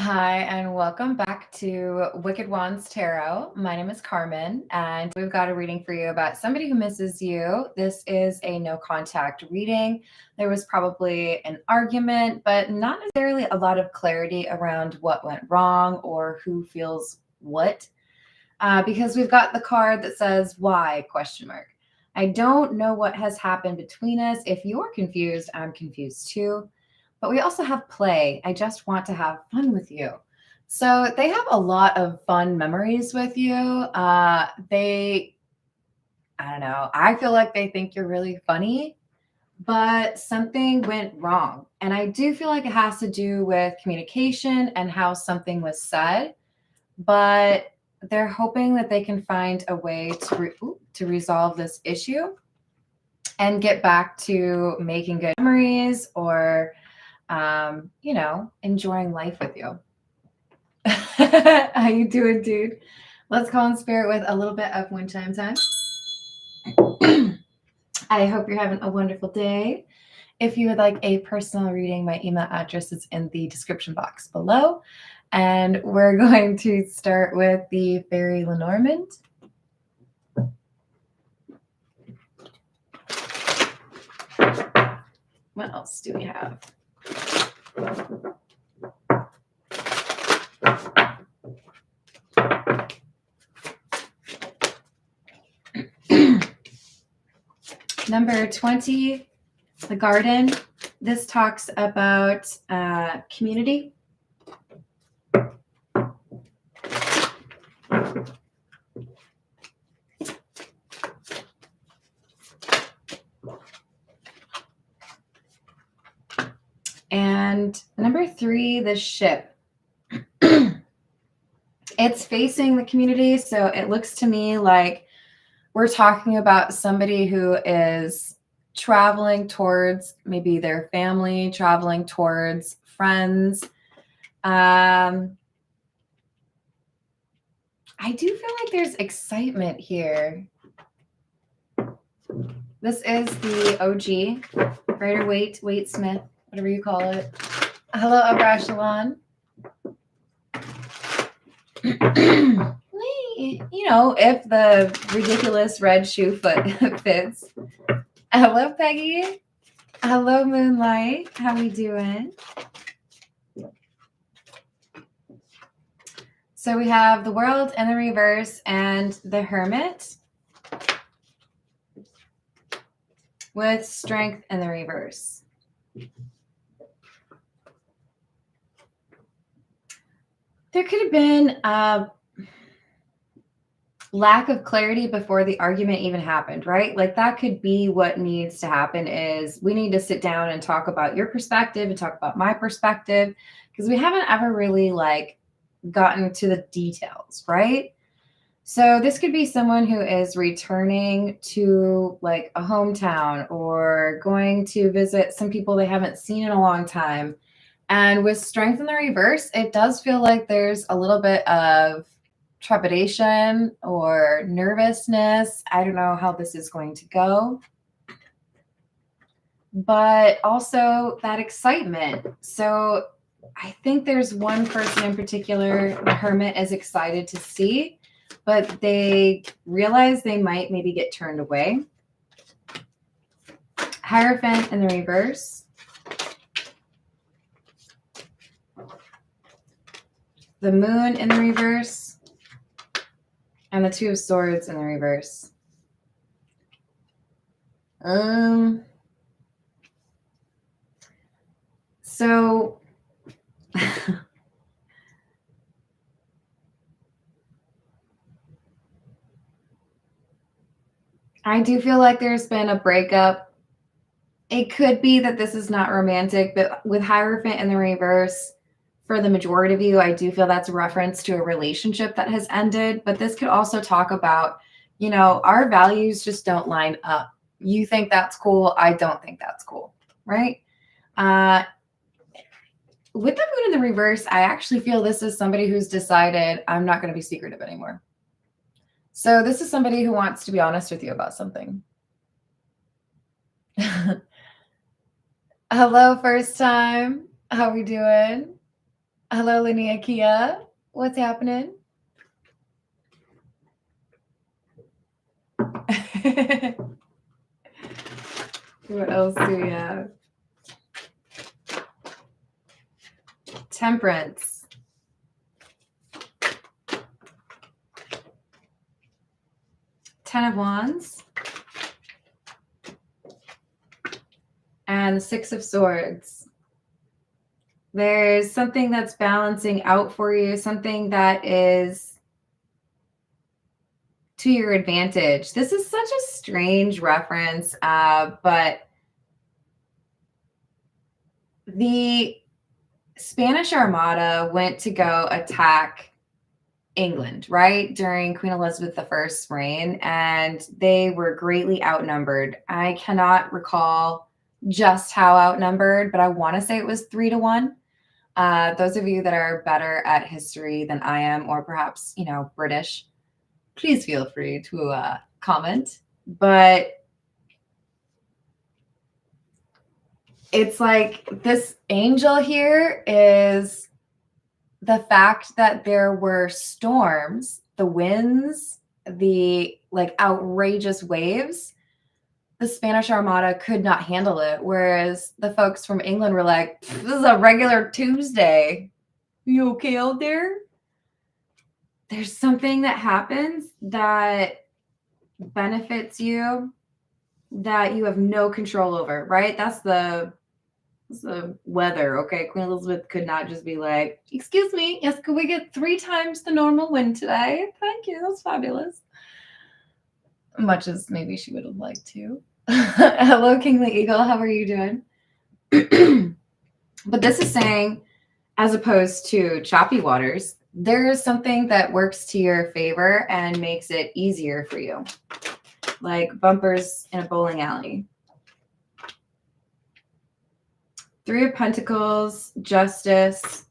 Hi, and welcome back to Wicked Wands Tarot. My name is Carmen, and we've got a reading for you about somebody who misses you. This is a no contact reading. There was probably an argument, but not necessarily a lot of clarity around what went wrong or who feels what, because we've got the card that says why question mark. I don't know what has happened between us. If you're confused, I'm confused too. But we also have play. I just want to have fun with you. So they have a lot of fun memories with you. I don't know, I feel like they think you're really funny, but something went wrong. And I do feel like it has to do with communication and how something was said. But they're hoping that they can find a way to resolve this issue and get back to making good memories or enjoying life with you. How you doing, dude? Let's call in spirit with a little bit of wind chime time. I hope you're having a wonderful day. If you would like a personal reading, my email address is in the description box below. And we're going to start with the Fairy Lenormand. What else do we have? Number 20, the Garden. This talks about community. And number 3, the Ship. It's facing the community, so it looks to me like we're talking about somebody who is traveling towards maybe their family, traveling towards friends. I do feel like there's excitement here. This is the OG, Rider Smith, whatever you call it. Hello, Abrashalon. If the ridiculous red shoe foot fits. Hello, Peggy. Hello, Moonlight. How we doing? So we have the World in the reverse and the Hermit with Strength in the reverse. There could have been a lack of clarity before the argument even happened, right? Like that could be what needs to happen is we need to sit down and talk about your perspective and talk about my perspective because we haven't ever really gotten to the details, right? So this could be someone who is returning to a hometown or going to visit some people they haven't seen in a long time. And with Strength in the reverse, it does feel like there's a little bit of trepidation or nervousness. I don't know how this is going to go. But also that excitement. So I think there's one person in particular the Hermit is excited to see, but they realize they might maybe get turned away. Hierophant in the reverse. The Moon in the reverse. And the Two of Swords in the reverse. So I do feel like there's been a breakup. It could be that this is not romantic, but with Hierophant in the reverse, for the majority of you, I do feel that's a reference to a relationship that has ended. But this could also talk about, our values just don't line up. You think that's cool. I don't think that's cool, right? With the Moon in the reverse, I actually feel this is somebody who's decided I'm not going to be secretive anymore. So this is somebody who wants to be honest with you about something. Hello, first time. How we doing? Hello, Linnea Kia. What's happening? What else do we have? Temperance. Ten of Wands. And the Six of Swords. There's something that's balancing out for you, something that is to your advantage. This is such a strange reference, but the Spanish Armada went to go attack England, right, during Queen Elizabeth I's reign, and they were greatly outnumbered. I cannot recall just how outnumbered, but I want to say it was 3-1. Those of you that are better at history than I am, or perhaps, British, please feel free to comment. But it's like this angel here is the fact that there were storms, the winds, the like outrageous waves. The Spanish Armada could not handle it, whereas the folks from England were like, this is a regular Tuesday. You okay out there? There's something that happens that benefits you that you have no control over, right? That's the weather, okay? Queen Elizabeth could not just be like, excuse me, yes, could we get 3 times the normal wind today? Thank you, that's fabulous. Much as maybe she would have liked to. Hello, Kingly Eagle, how are you doing? But this is saying, as opposed to choppy waters, there is something that works to your favor and makes it easier for you, like bumpers in a bowling alley. 3 of Pentacles, Justice,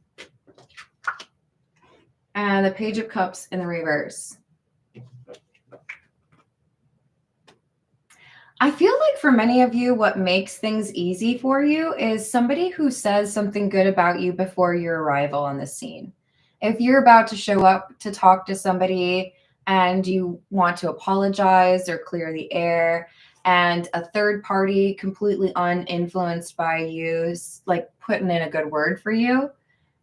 and the Page of Cups in the reverse. I feel like for many of you, what makes things easy for you is somebody who says something good about you before your arrival on the scene. If you're about to show up to talk to somebody and you want to apologize or clear the air, and a third party completely uninfluenced by you, like putting in a good word for you,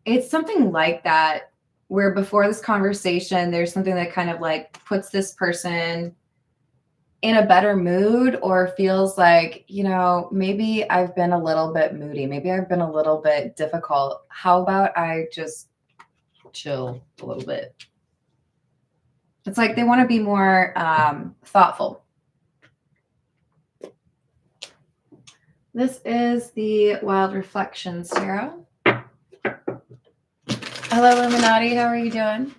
it's something like that, where before this conversation, there's something that kind of like puts this person in a better mood, or feels like, maybe I've been a little bit moody. Maybe I've been a little bit difficult. How about I just chill a little bit? It's like they want to be more thoughtful. This is the Wild Reflections Tarot. Hello, Illuminati. How are you doing?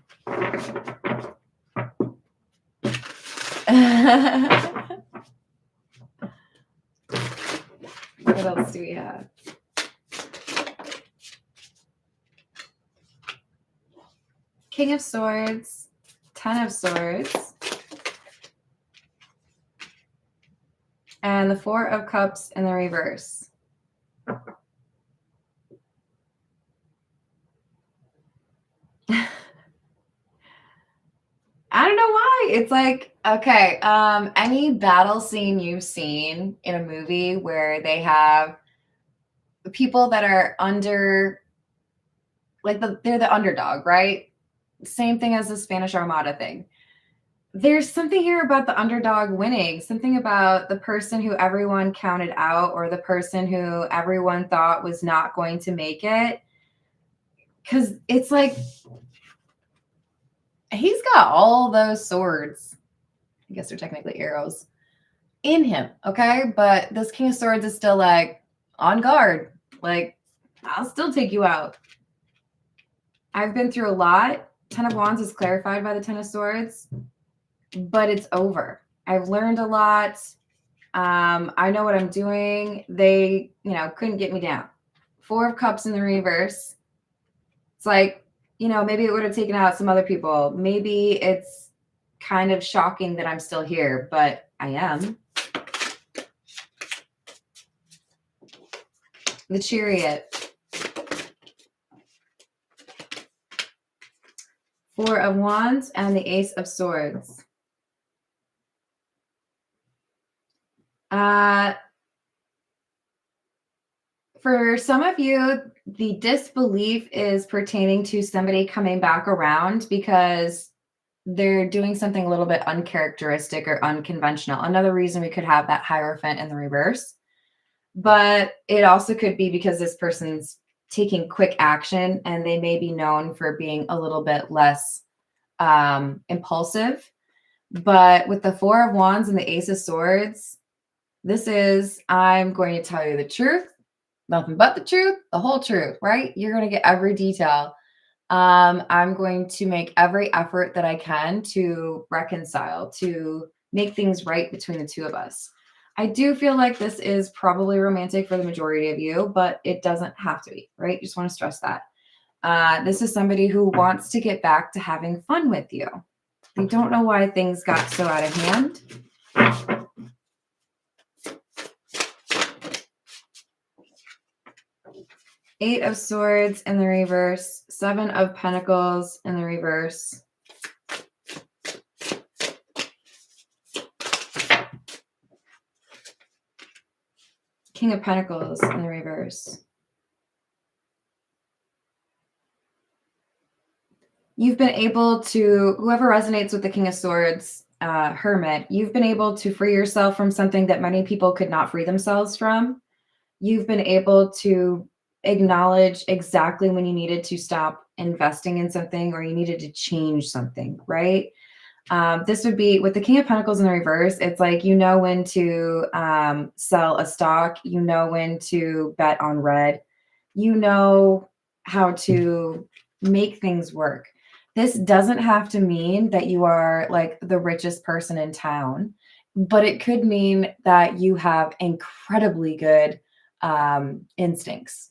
What else do we have? King of Swords, 10 of Swords, and the 4 of Cups in the reverse. I don't know why. It's like, okay, any battle scene you've seen in a movie where they have people that are under, like they're the underdog, right? Same thing as the Spanish Armada thing. There's something here about the underdog winning, something about the person who everyone counted out, or the person who everyone thought was not going to make it. Because it's like, he's got all those swords. I guess they're technically arrows in him. Okay. But this King of Swords is still like on guard. Like, I'll still take you out. I've been through a lot. 10 of Wands is clarified by the 10 of Swords, but it's over. I've learned a lot. I know what I'm doing. They, couldn't get me down. 4 of Cups in the reverse. It's like, maybe it would have taken out some other people. Maybe it's kind of shocking that I'm still here, but I am. The Chariot. Four of Wands and the Ace of Swords. For some of you, the disbelief is pertaining to somebody coming back around because they're doing something a little bit uncharacteristic or unconventional. Another reason we could have that Hierophant in the reverse. But it also could be because this person's taking quick action and they may be known for being a little bit less impulsive. But with the Four of Wands and the Ace of Swords, this is, I'm going to tell you the truth, nothing but the truth, the whole truth, right? You're going to get every detail. I'm going to make every effort that I can to reconcile, to make things right between the two of us. I do feel like this is probably romantic for the majority of you, but it doesn't have to be, right? Just want to stress that. This is somebody who wants to get back to having fun with you. They don't know why things got so out of hand. Eight of Swords in the reverse, Seven of Pentacles in the reverse. King of Pentacles in the reverse. You've been able to, whoever resonates with the King of Swords, Hermit, you've been able to free yourself from something that many people could not free themselves from. You've been able to acknowledge exactly when you needed to stop investing in something or you needed to change something, right? This would be with the King of Pentacles in the reverse. It's like, you know when to sell a stock, you know when to bet on red, you know how to make things work. This doesn't have to mean that you are like the richest person in town, but it could mean that you have incredibly good instincts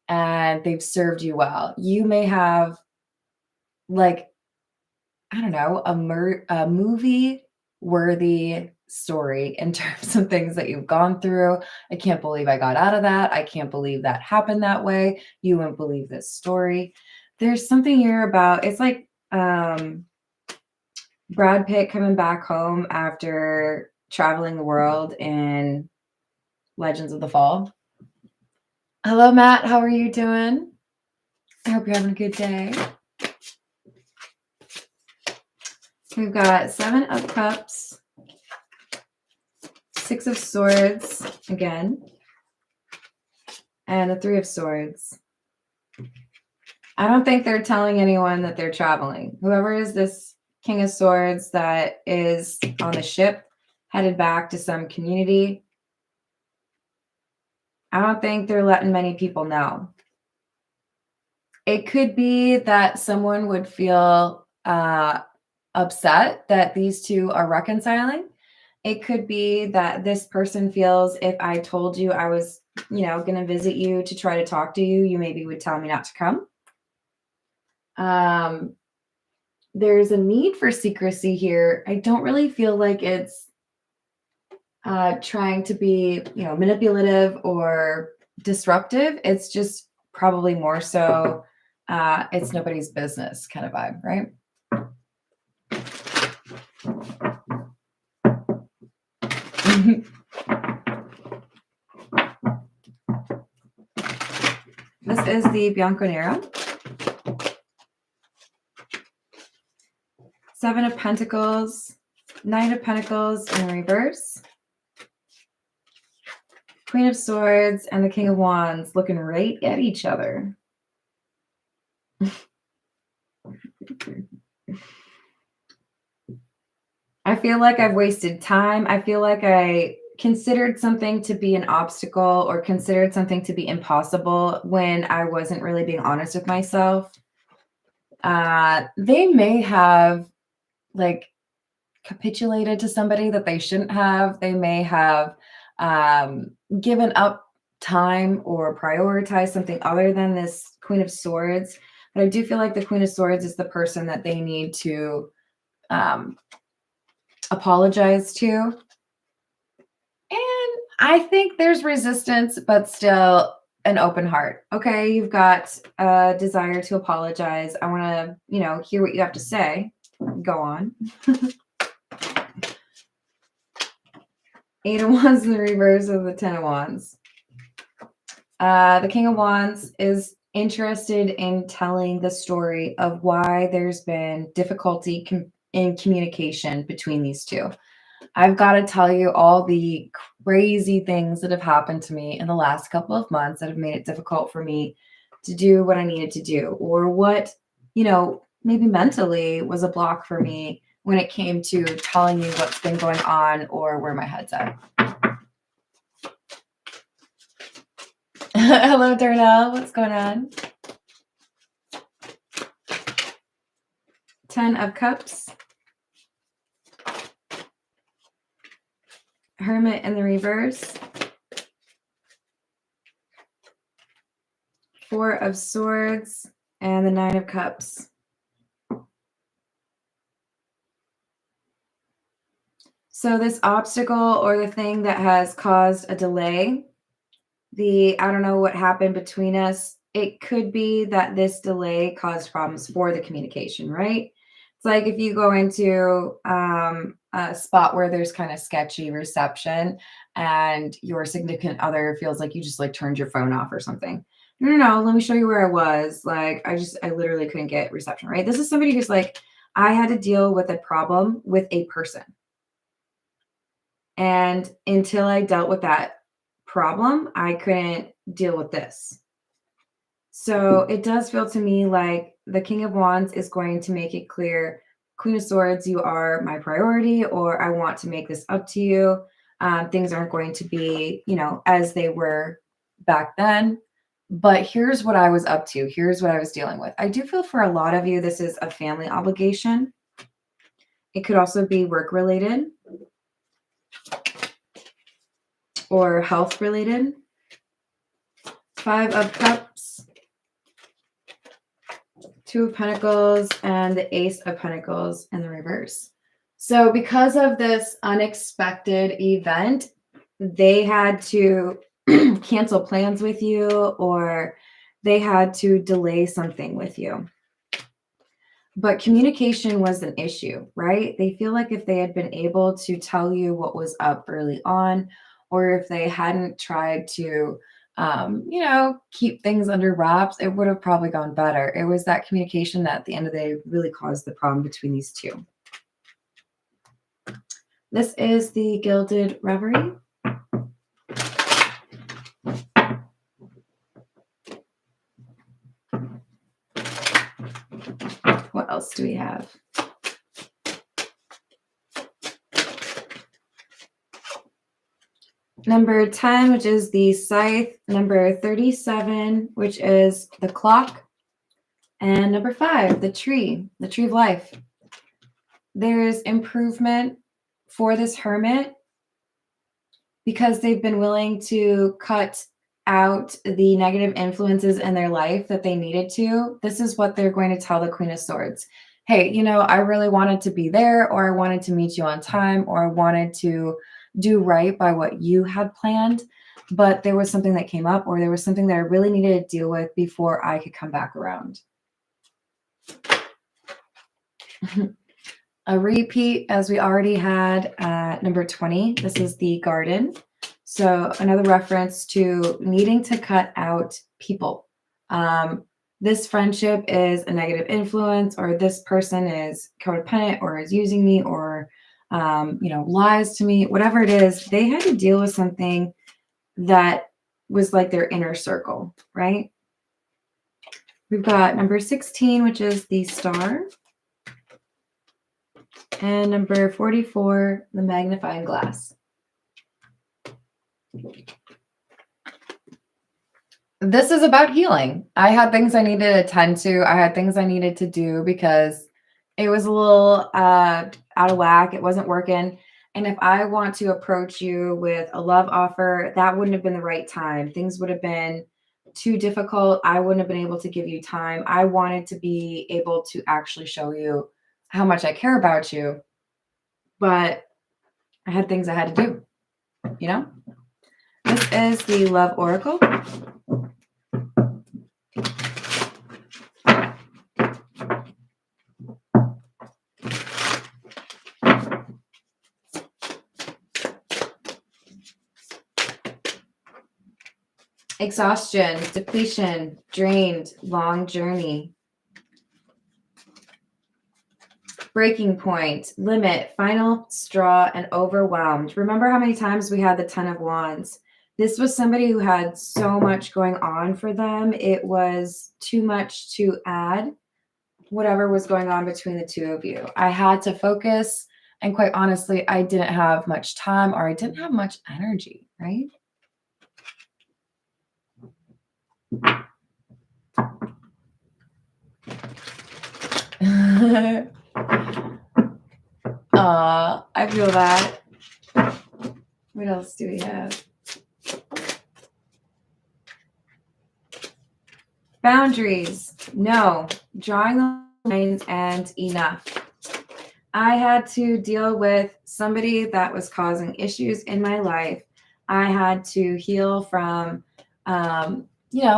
and they've served you well. You may have, like, I don't know, a movie worthy story in terms of things that you've gone through. I can't believe I got out of that. I can't believe that happened that way. You wouldn't believe this story. There's something here about, it's like Brad Pitt coming back home after traveling the world in Legends of the Fall. Hello, Matt. How are you doing? I hope you're having a good day. We've got Seven of Cups, Six of Swords again, and the Three of Swords. I don't think they're telling anyone that they're traveling. Whoever is this King of Swords that is on the ship headed back to some community, I don't think they're letting many people know. It could be that someone would feel upset that these two are reconciling. It could be that this person feels, if I told you I was, going to visit you to try to talk to you, you maybe would tell me not to come. There's a need for secrecy here. I don't really feel like it's trying to be, manipulative or disruptive. It's just probably more so it's nobody's business kind of vibe, right? This is the Bianconero. Seven of Pentacles, Nine of Pentacles in reverse. Queen of Swords and the King of Wands looking right at each other. I feel like I've wasted time. I feel like I considered something to be an obstacle or considered something to be impossible when I wasn't really being honest with myself. They may have capitulated to somebody that they shouldn't have. They may have given up time or prioritized something other than this Queen of Swords. But I do feel like the Queen of Swords is the person that they need to apologize to. And I think there's resistance, but still an open heart. Okay, you've got a desire to apologize. I want to, hear what you have to say. Go on. Eight of Wands in the reverse of the Ten of Wands. The King of Wands is interested in telling the story of why there's been difficulty in communication between these two. I've got to tell you all the crazy things that have happened to me in the last couple of months that have made it difficult for me to do what I needed to do, or what, maybe mentally was a block for me when it came to telling you what's been going on or where my head's at. Hello, Darnell. What's going on? 10 of Cups. Hermit in the reverse. 4 of Swords and the 9 of Cups. So this obstacle or the thing that has caused a delay, I don't know what happened between us. It could be that this delay caused problems for the communication, right? It's like if you go into a spot where there's kind of sketchy reception and your significant other feels like you just like turned your phone off or something. No, let me show you where I was. Like, I literally couldn't get reception, right? This is somebody who's like, I had to deal with a problem with a person. And until I dealt with that problem, I couldn't deal with this. So it does feel to me like the King of Wands is going to make it clear, Queen of Swords, you are my priority, or I want to make this up to you. Things aren't going to be, as they were back then. But here's what I was up to. Here's what I was dealing with. I do feel for a lot of you, this is a family obligation. It could also be work related or health related. 5 of Cups, 2 of Pentacles, and the Ace of Pentacles in the reverse. So because of this unexpected event, they had to cancel plans with you, or they had to delay something with you. But communication was an issue, right? They feel like if they had been able to tell you what was up early on, or if they hadn't tried to, keep things under wraps, it would have probably gone better. It was that communication that at the end of the day really caused the problem between these two. This is the Gilded Reverie. What else do we have? Number 10, which is the Scythe. Number 37, which is the Clock. And number 5, the Tree of Life. There's improvement for this Hermit because they've been willing to cut out the negative influences in their life that they needed to. This is what they're going to tell the Queen of Swords. Hey, I really wanted to be there, or I wanted to meet you on time, or I wanted to do right by what you had planned, but there was something that came up, or there was something that I really needed to deal with before I could come back around. A repeat, as we already had at number 20. This is the Garden. So another reference to needing to cut out people. This friendship is a negative influence, or this person is codependent, or is using me, or lies to me, whatever it is. They had to deal with something that was like their inner circle, right? We've got number 16, which is the Star. And number 44, the Magnifying Glass. This is about healing. I had things I needed to attend to. I had things I needed to do because it was a little out of whack. It wasn't working. And if I want to approach you with a love offer, that wouldn't have been the right time. Things would have been too difficult. I wouldn't have been able to give you time. I wanted to be able to actually show you how much I care about you. But I had things I had to do, This is the Love Oracle. exhaustion, depletion, drained, long journey. Breaking point, limit, final straw, and overwhelmed. Remember how many times we had the 10 of Wands? This was somebody who had so much going on for them. It was too much to add whatever was going on between the two of you. I had to focus, and quite honestly, I didn't have much time, or I didn't have much energy, right? I feel that. What else do we have? Boundaries. No. Drawing the lines and enough. I had to deal with somebody that was causing issues in my life. I had to heal from,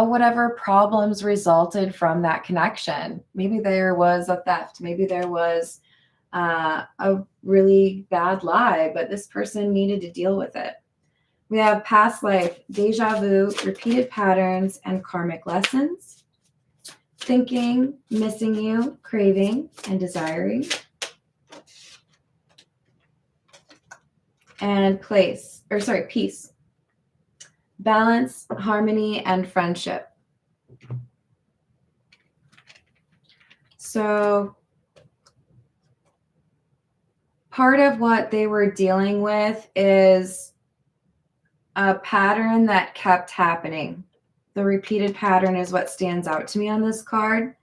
whatever problems resulted from that connection. Maybe there was a theft. Maybe there was a really bad lie, but this person needed to deal with it. We have past life, deja vu, repeated patterns, and karmic lessons. Thinking, missing you, craving, and desiring. And peace. Balance, harmony, and friendship. So part of what they were dealing with is a pattern that kept happening. The repeated pattern is what stands out to me on this card.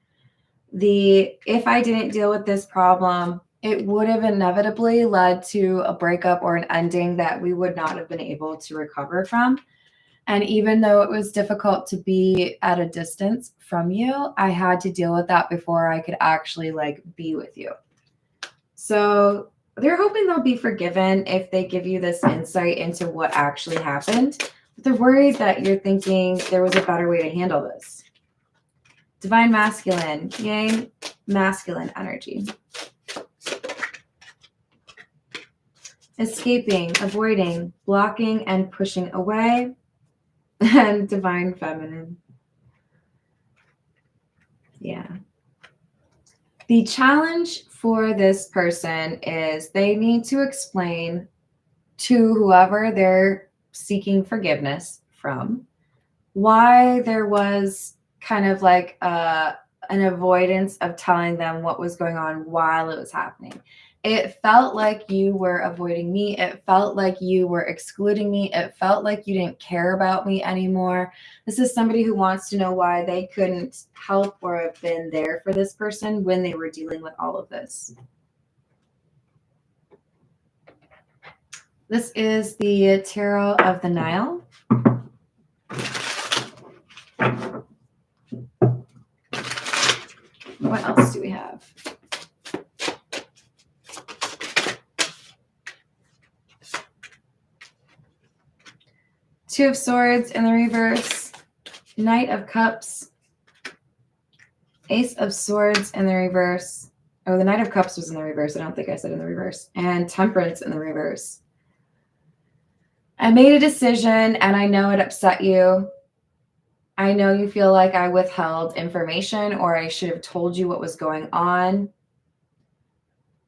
If I didn't deal with this problem, it would have inevitably led to a breakup or an ending that we would not have been able to recover from. And even though it was difficult to be at a distance from you, I had to deal with that before I could actually be with you. So they're hoping they'll be forgiven if they give you this insight into what actually happened. But they're worried that you're thinking there was a better way to handle this. Divine masculine, yang masculine energy. Escaping, avoiding, blocking, and pushing away. And divine feminine. Yeah. The challenge for this person is they need to explain to whoever they're seeking forgiveness from why there was kind of an avoidance of telling them what was going on while it was happening. It felt like you were avoiding me. It felt like you were excluding me. It felt like you didn't care about me anymore. This is somebody who wants to know why they couldn't help or have been there for this person when they were dealing with all of this. This is the Tarot of the Nile. What else do we have? Two of Swords in the reverse, Knight of Cups, Ace of Swords in the reverse. Oh, the Knight of Cups was in the reverse. I don't think I said in the reverse. And Temperance in the reverse. I made a decision and I know it upset you. I know you feel like I withheld information or I should have told you what was going on.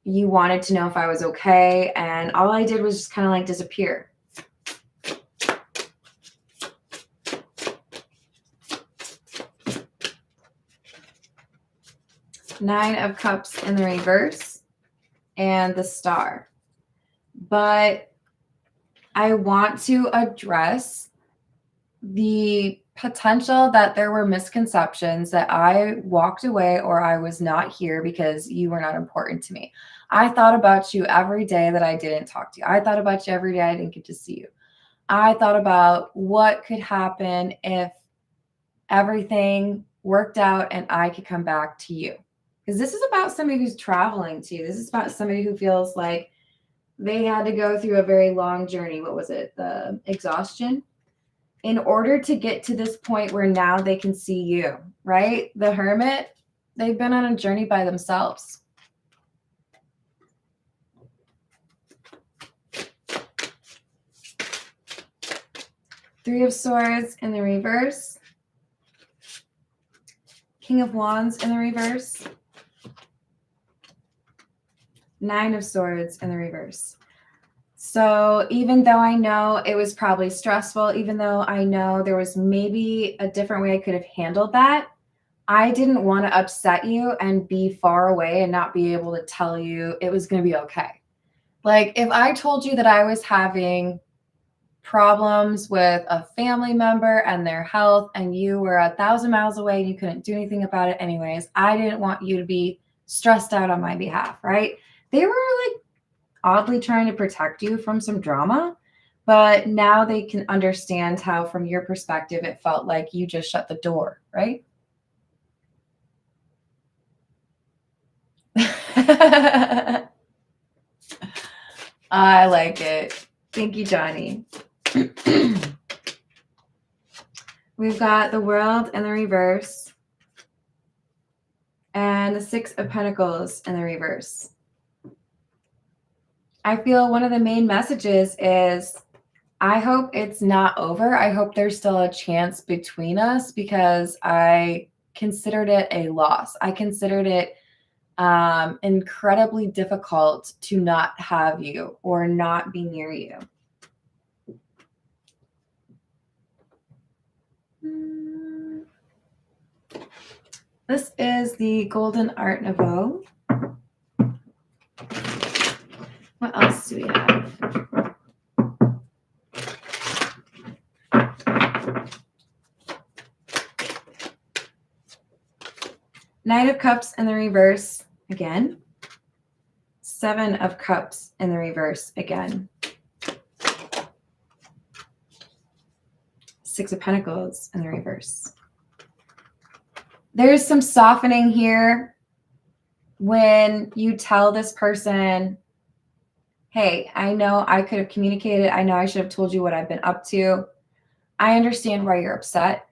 You wanted to know if I was okay, and all I did was just kind of disappear. Nine of Cups in the reverse and the Star. But I want to address the potential that there were misconceptions that I walked away or I was not here because you were not important to me. I thought about you every day that I didn't talk to you. I thought about you every day I didn't get to see you. I thought about what could happen if everything worked out and I could come back to you. Because this is about somebody who's traveling to you. This is about somebody who feels like they had to go through a very long journey. What was it? The exhaustion? In order to get to this point where now they can see you, right? The Hermit, they've been on a journey by themselves. Three of Swords in the reverse. King of Wands in the reverse. Nine of Swords in the reverse. So even though I know it was probably stressful, even though I know there was maybe a different way I could have handled that, I didn't want to upset you and be far away and not be able to tell you it was going to be okay. Like if I told you that I was having problems with a family member and their health and you were 1,000 miles away and you couldn't do anything about it anyways, I didn't want you to be stressed out on my behalf, right? They were like oddly trying to protect you from some drama, but now they can understand how from your perspective it felt like you just shut the door, right? I like it. Thank you, Johnny. We've got the World in the reverse and the Six of Pentacles in the reverse. I feel one of the main messages is I hope it's not over. I hope there's still a chance between us because I considered it a loss. I considered it incredibly difficult to not have you or not be near you. This is the Golden Art Nouveau. What else do we have? Knight of Cups in the reverse again. Seven of Cups in the reverse again. Six of Pentacles in the reverse. There's some softening here when you tell this person, hey, I know I could have communicated. I know I should have told you what I've been up to. I understand why you're upset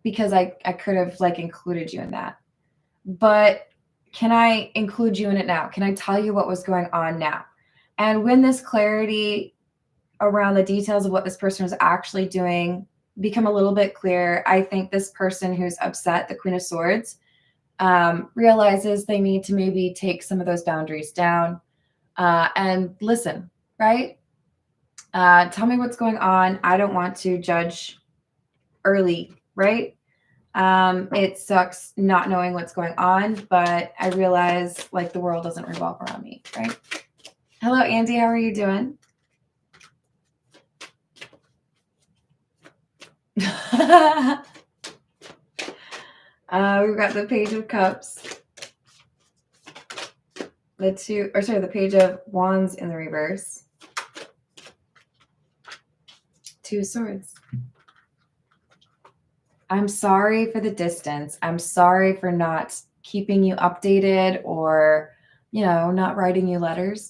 because I could have like included you in that. But can I include you in it now? Can I tell you what was going on now? And when this clarity around the details of what this person was actually doing become a little bit clear, I think this person who's upset, the Queen of Swords, realizes they need to maybe take some of those boundaries down and listen, right? Tell me what's going on. I don't want to judge early, right? It sucks not knowing what's going on, but I realize like the world doesn't revolve around me, right? Hello, Andy. How are you doing? We've got the Page of Cups, the Page of Wands in the reverse, Two of Swords. I'm sorry for the distance. I'm sorry for not keeping you updated or, you know, not writing you letters.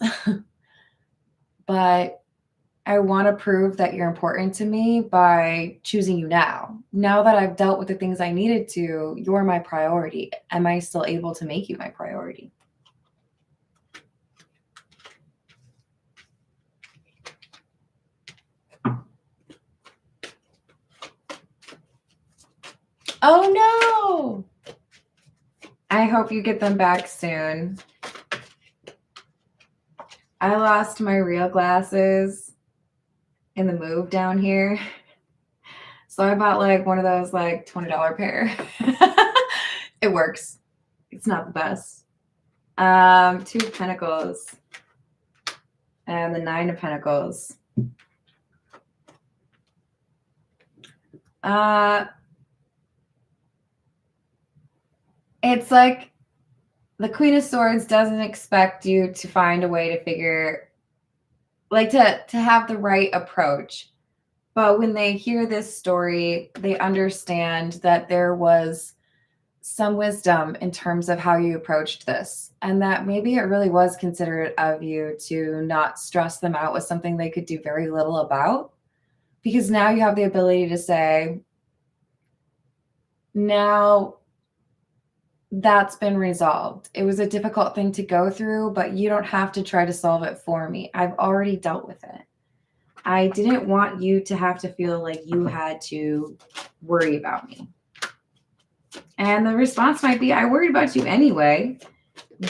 But I want to prove that you're important to me by choosing you now. Now that I've dealt with the things I needed to, you're my priority. Am I still able to make you my priority? Oh no! I hope you get them back soon. I lost my real glasses in the move down here. So I bought like one of those like $20 pair. It works. It's not the best. Two of Pentacles and the Nine of Pentacles. It's like the Queen of Swords doesn't expect you to find a way to figure, like to have the right approach. But when they hear this story, they understand that there was some wisdom in terms of how you approached this, and that maybe it really was considerate of you to not stress them out with something they could do very little about, because now you have the ability to say, now that's been resolved. It was a difficult thing to go through, but you don't have to try to solve it for me. I've already dealt with it. I didn't want you to have to feel like you had to worry about me. And the response might be, I worried about you anyway,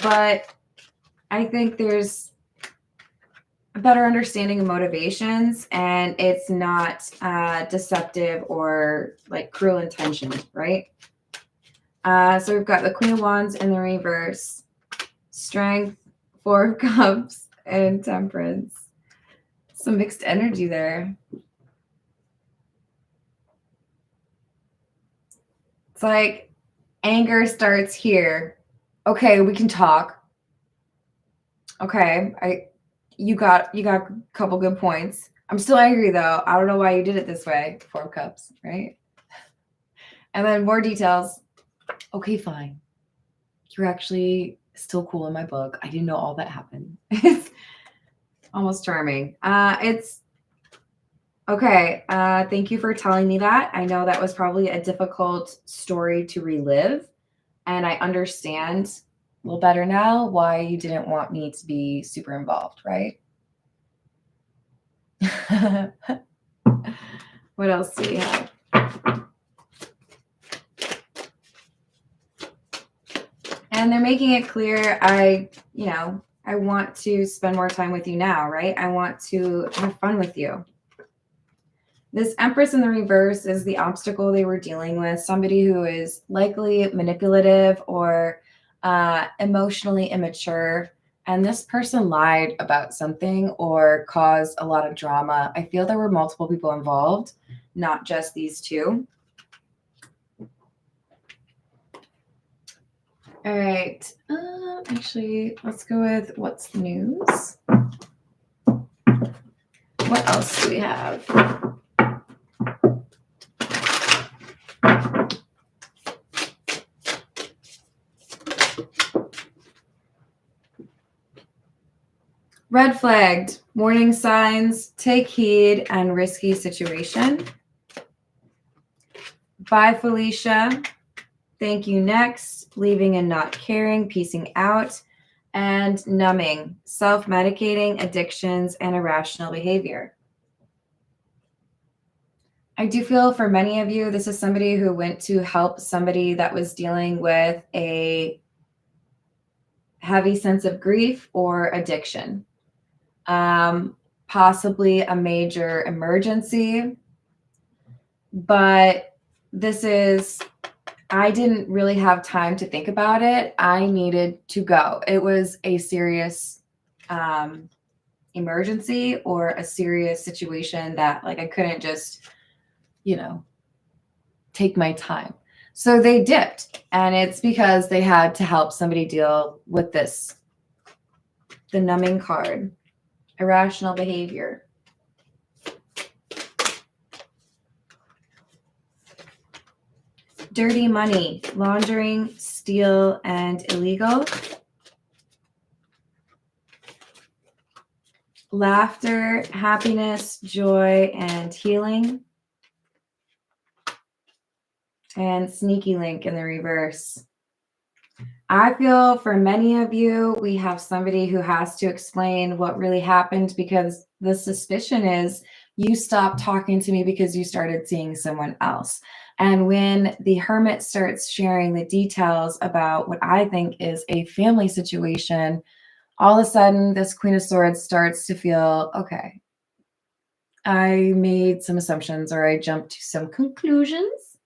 but I think there's a better understanding of motivations, and it's not deceptive or like cruel intention, right? So we've got the Queen of Wands in the reverse, Strength, Four of Cups, and Temperance. Some mixed energy there. It's like anger starts here. Okay, we can talk. Okay, you got a couple good points. I'm still angry though. I don't know why you did it this way. Four of Cups, right? And then more details. Okay, fine. You're actually still cool in my book. I didn't know all that happened. It's almost charming. It's okay. Thank you for telling me that. I know that was probably a difficult story to relive, and I understand a little better now why you didn't want me to be super involved, right? What else do we have? And they're making it clear, I want to spend more time with you now, right? I want to have fun with you. This Empress in the reverse is the obstacle they were dealing with. Somebody who is likely manipulative or emotionally immature. And this person lied about something or caused a lot of drama. I feel there were multiple people involved, not just these two. All right. Actually, let's go with what's the news. What else do we have? Red flagged, warning signs, take heed, and risky situation. Bye, Felicia. Thank you, next. Leaving and not caring, piecing out, and numbing, self-medicating, addictions, and irrational behavior. I do feel for many of you, this is somebody who went to help somebody that was dealing with a heavy sense of grief or addiction. Possibly a major emergency, but I didn't really have time to think about it. I needed to go. It was a serious emergency or a serious situation that like I couldn't just, take my time. So they dipped, and it's because they had to help somebody deal with this. The numbing card, irrational behavior. Dirty money, laundering, steal, and illegal. Laughter, happiness, joy, and healing. And sneaky link in the reverse. I feel for many of you, we have somebody who has to explain what really happened, because the suspicion is you stopped talking to me because you started seeing someone else. And when the Hermit starts sharing the details about what I think is a family situation, all of a sudden this Queen of Swords starts to feel, okay, I made some assumptions or I jumped to some conclusions.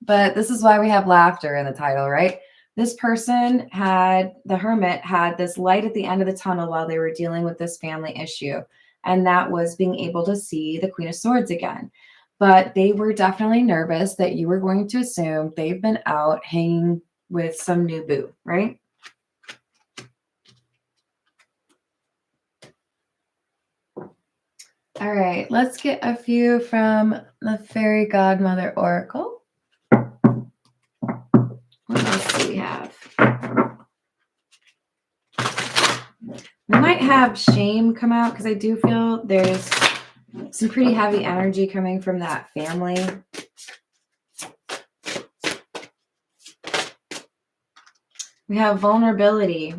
But this is why we have laughter in the title, right? This person the Hermit had this light at the end of the tunnel while they were dealing with this family issue. And that was being able to see the Queen of Swords again. But they were definitely nervous that you were going to assume they've been out hanging with some new boo, right? All right, let's get a few from the Fairy Godmother Oracle. What else do we have? We might have shame come out because I do feel there's some pretty heavy energy coming from that family. We have vulnerability.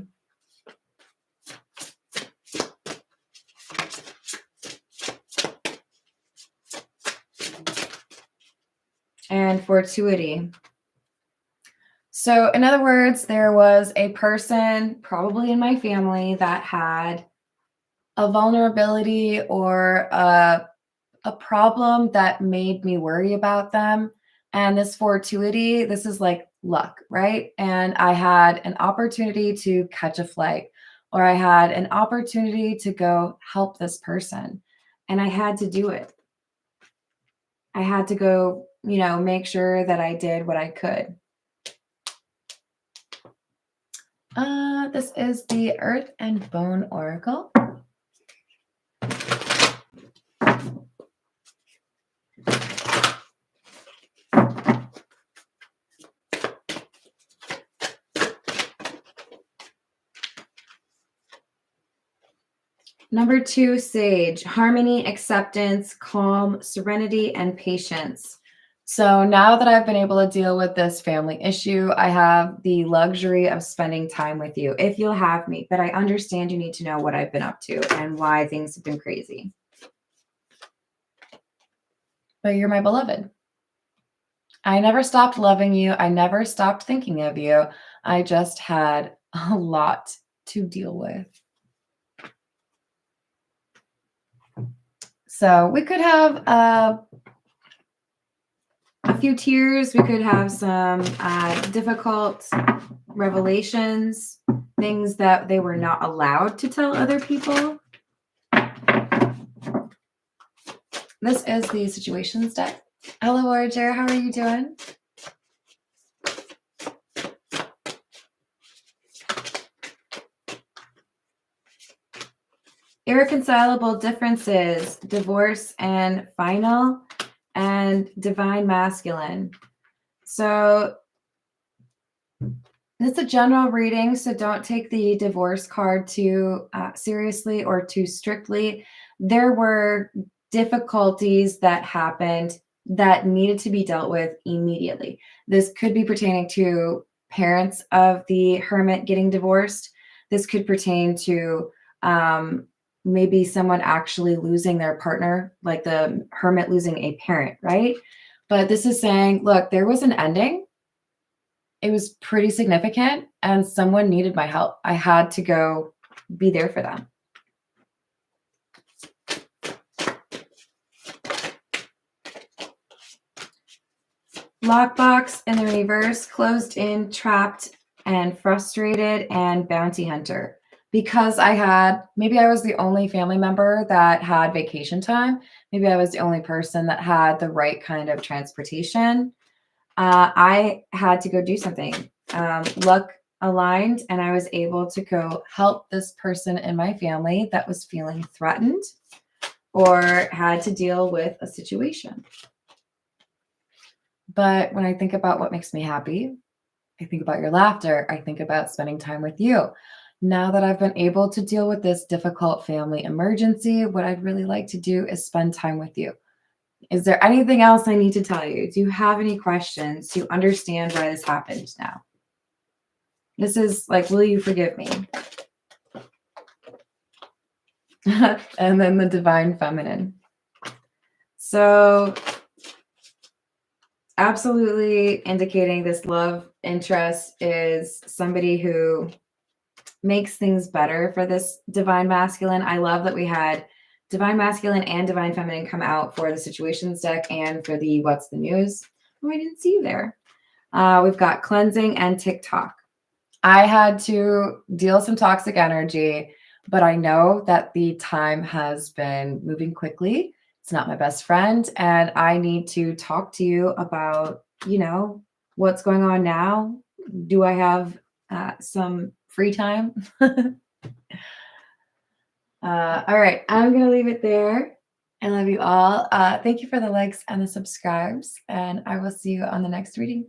fortuity. So in other words, there was a person probably in my family that had a vulnerability or a problem that made me worry about them. And this fortuity, this is like luck, right? And I had an opportunity to catch a flight, or I had an opportunity to go help this person. And I had to do it. I had to go, make sure that I did what I could. This is the Earth and Bone Oracle. Number 2, Sage, harmony, acceptance, calm, serenity, and patience. So now that I've been able to deal with this family issue, I have the luxury of spending time with you if you'll have me. But I understand you need to know what I've been up to and why things have been crazy. But you're my beloved. I never stopped loving you. I never stopped thinking of you. I just had a lot to deal with. So we could have a few tears. We could have some difficult revelations, things that they were not allowed to tell other people. This is the situations deck. Hello, Voyager. How are you doing? Irreconcilable differences, divorce and final, and divine masculine. So it's a general reading, so don't take the divorce card too seriously or too strictly. There were difficulties that happened that needed to be dealt with immediately. This could be pertaining to parents of the hermit getting divorced. This could pertain to maybe someone actually losing their partner, like the hermit losing a parent, right? But this is saying, look, there was an ending. It was pretty significant, and someone needed my help. I had to go be there for them. Lockbox in the reverse, closed in, trapped, and frustrated, and bounty hunter. Because maybe I was the only family member that had vacation time. Maybe I was the only person that had the right kind of transportation. I had to go do something. Luck aligned, and I was able to go help this person in my family that was feeling threatened or had to deal with a situation. But when I think about what makes me happy, I think about your laughter. I think about spending time with you. Now that I've been able to deal with this difficult family emergency, what I'd really like to do is spend time with you. Is there anything else I need to tell you? Do you have any questions? Do you understand why this happened now? This is like, will you forgive me? And then the divine feminine. So absolutely indicating this love interest is somebody who makes things better for this divine masculine. I love that we had divine masculine and divine feminine come out for the situations deck and for the what's the news. Oh, I didn't see you there. We've got cleansing and TikTok. I had to deal some toxic energy, but I know that the time has been moving quickly. It's not my best friend, and I need to talk to you about, what's going on now. Do I have some free time? All right, I'm going to leave it there. I love you all. Thank you for the likes and the subscribes, and I will see you on the next reading.